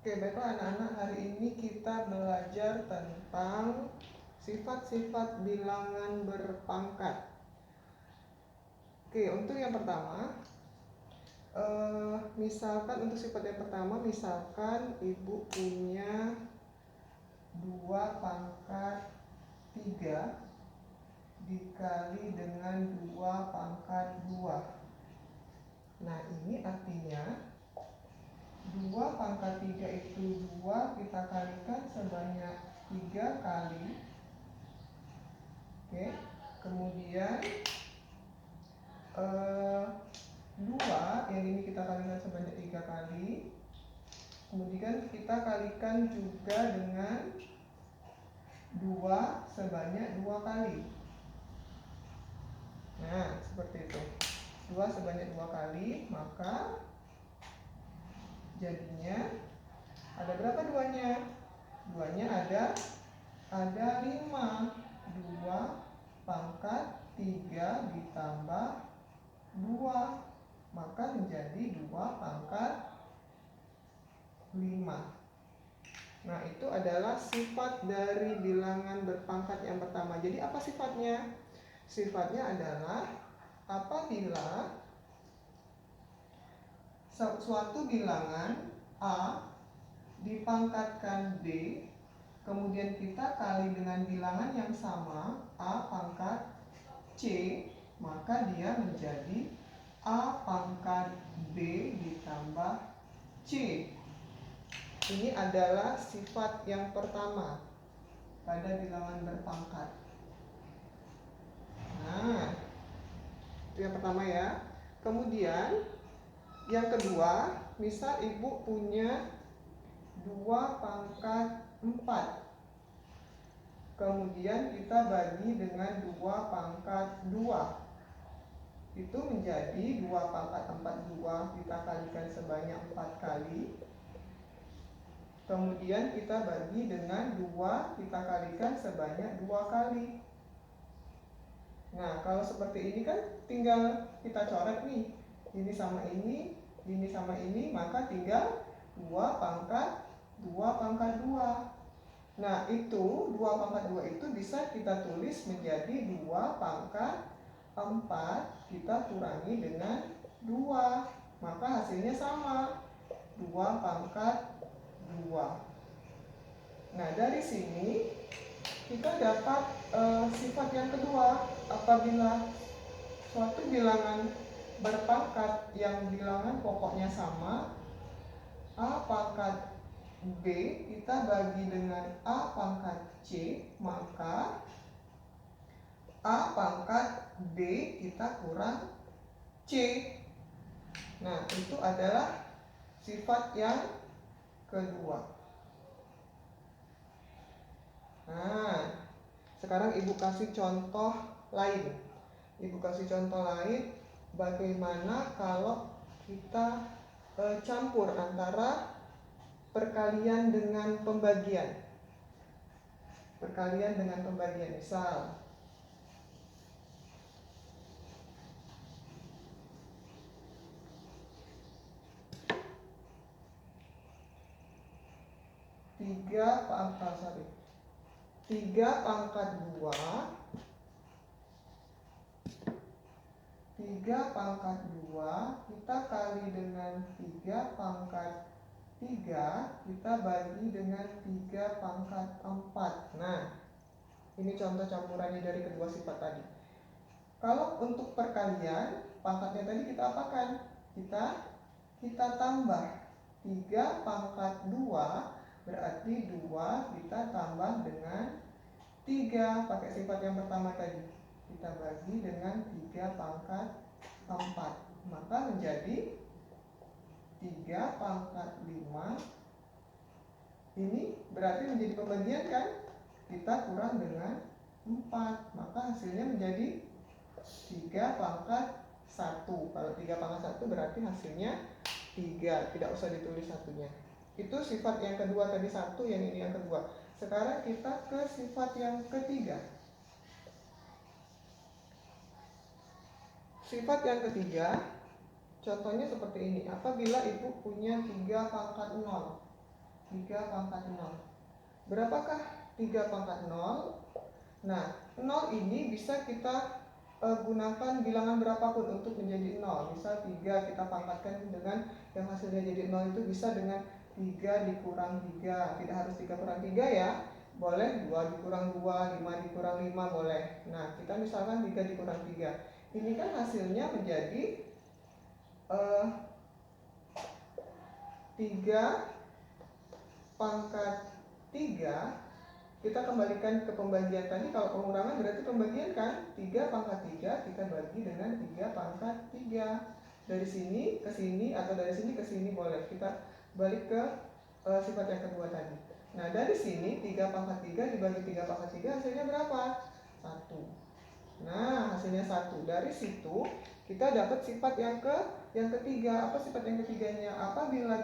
Oke, baiklah anak-anak, hari ini kita belajar tentang sifat-sifat bilangan berpangkat. Oke, untuk yang pertama, misalkan untuk sifat yang pertama, misalkan ibu punya 2 pangkat 3 dikali dengan 2 pangkat 2. Nah, ini artinya 2 pangkat 3 itu 2 kita kalikan sebanyak 3 kali. Oke, kemudian 2 yang ini kita kalikan sebanyak 3 kali. Kemudian kita kalikan juga dengan 2 sebanyak 2 kali. Nah, seperti itu. 2 sebanyak 2 kali, maka jadinya ada berapa duanya? Duanya ada 5. 2 pangkat 3 ditambah 2, maka menjadi 2 pangkat 5. Nah, itu adalah sifat dari bilangan berpangkat yang pertama. Jadi apa sifatnya? Sifatnya adalah apabila suatu bilangan A dipangkatkan B, kemudian kita kali dengan bilangan yang sama A pangkat C, maka dia menjadi A pangkat B ditambah C. Ini adalah sifat yang pertama pada bilangan berpangkat. Nah, itu yang pertama ya. Kemudian yang kedua, misal ibu punya 2 pangkat 4. Kemudian kita bagi dengan 2 pangkat 2. Itu menjadi 2 pangkat 42 kita kalikan sebanyak 4 kali. Kemudian kita bagi dengan 2 kita kalikan sebanyak 2 kali. Nah, kalau seperti ini kan tinggal kita coret nih. Ini sama ini sama ini, maka tinggal 2 pangkat 2 pangkat 2. Nah, itu 2 pangkat 2 itu bisa kita tulis menjadi 2 pangkat 4 kita kurangi dengan 2. Maka hasilnya sama, 2 pangkat 2. Nah, dari sini kita dapat sifat yang kedua. Apabila suatu bilangan berpangkat yang bilangan pokoknya sama, A pangkat B kita bagi dengan A pangkat C, maka A pangkat B kita kurang C. Nah, itu adalah sifat yang kedua. Nah, sekarang ibu kasih contoh lain. Ibu kasih contoh lain bagaimana kalau kita campur antara perkalian dengan pembagian. Perkalian dengan pembagian, misal 3 pangkat 2 kita kali dengan 3 pangkat 3 kita bagi dengan 3 pangkat 4. Nah, ini contoh campurannya dari kedua sifat tadi. Kalau untuk perkalian, pangkatnya tadi kita apakan? Kita tambah 3 pangkat 2, berarti 2 kita tambah dengan 3 pakai sifat yang pertama tadi. Kita bagi dengan 3 pangkat 4, maka menjadi 3 pangkat 5. Ini berarti menjadi pembagian kan? Kita kurang dengan 4, maka hasilnya menjadi 3 pangkat 1. Kalau 3 pangkat 1 berarti hasilnya 3, tidak usah ditulis satunya. Itu sifat yang kedua tadi 1, yang ini yang kedua. Sekarang kita ke sifat yang ketiga. Sifat yang ketiga, contohnya seperti ini. Apabila ibu punya 3 pangkat 0. 3 pangkat 0. Berapakah 3 pangkat 0? Nah, 0 ini bisa kita gunakan bilangan berapapun untuk menjadi 0. Misal 3 kita pangkatkan dengan yang hasilnya jadi 0 itu bisa dengan 3 dikurang 3. Tidak harus 3 kurang 3 ya. Boleh 2 dikurang 2, 5 dikurang 5 boleh. Nah, kita misalkan 3 dikurang 3. Ini kan hasilnya menjadi 3 pangkat 3. Kita kembalikan ke pembagian tadi. Kalau pengurangan berarti pembagian kan. 3 pangkat 3 kita bagi dengan 3 pangkat 3. Dari sini ke sini atau dari sini ke sini boleh. Kita balik ke sifat yang kedua tadi. Nah, dari sini 3 pangkat 3 dibagi 3 pangkat 3 hasilnya berapa? 1. Nah, hasilnya 1. Dari situ kita dapat sifat yang ketiga. Apa sifat yang ketiganya? Apabila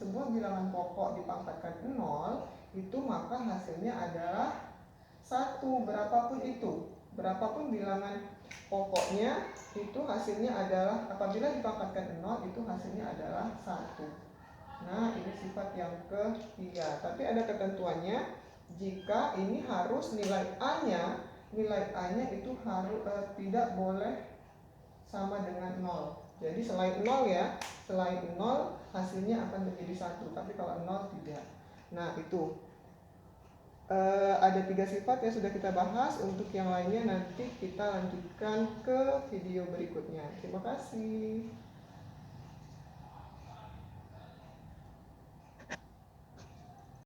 sebuah bilangan pokok dipangkatkan 0, itu maka hasilnya adalah 1. Berapapun itu. Berapapun bilangan pokoknya, itu hasilnya adalah, apabila dipangkatkan 0, itu hasilnya adalah 1. Nah, ini sifat yang ketiga. Tapi ada ketentuannya. Jika ini harus nilai A-nya itu harus tidak boleh sama dengan 0. Jadi selain 0 ya, selain 0 hasilnya akan menjadi 1. Tapi kalau 0 tidak. Nah, itu ada 3 sifat yang sudah kita bahas. Untuk yang lainnya nanti kita lanjutkan ke video berikutnya. Terima kasih.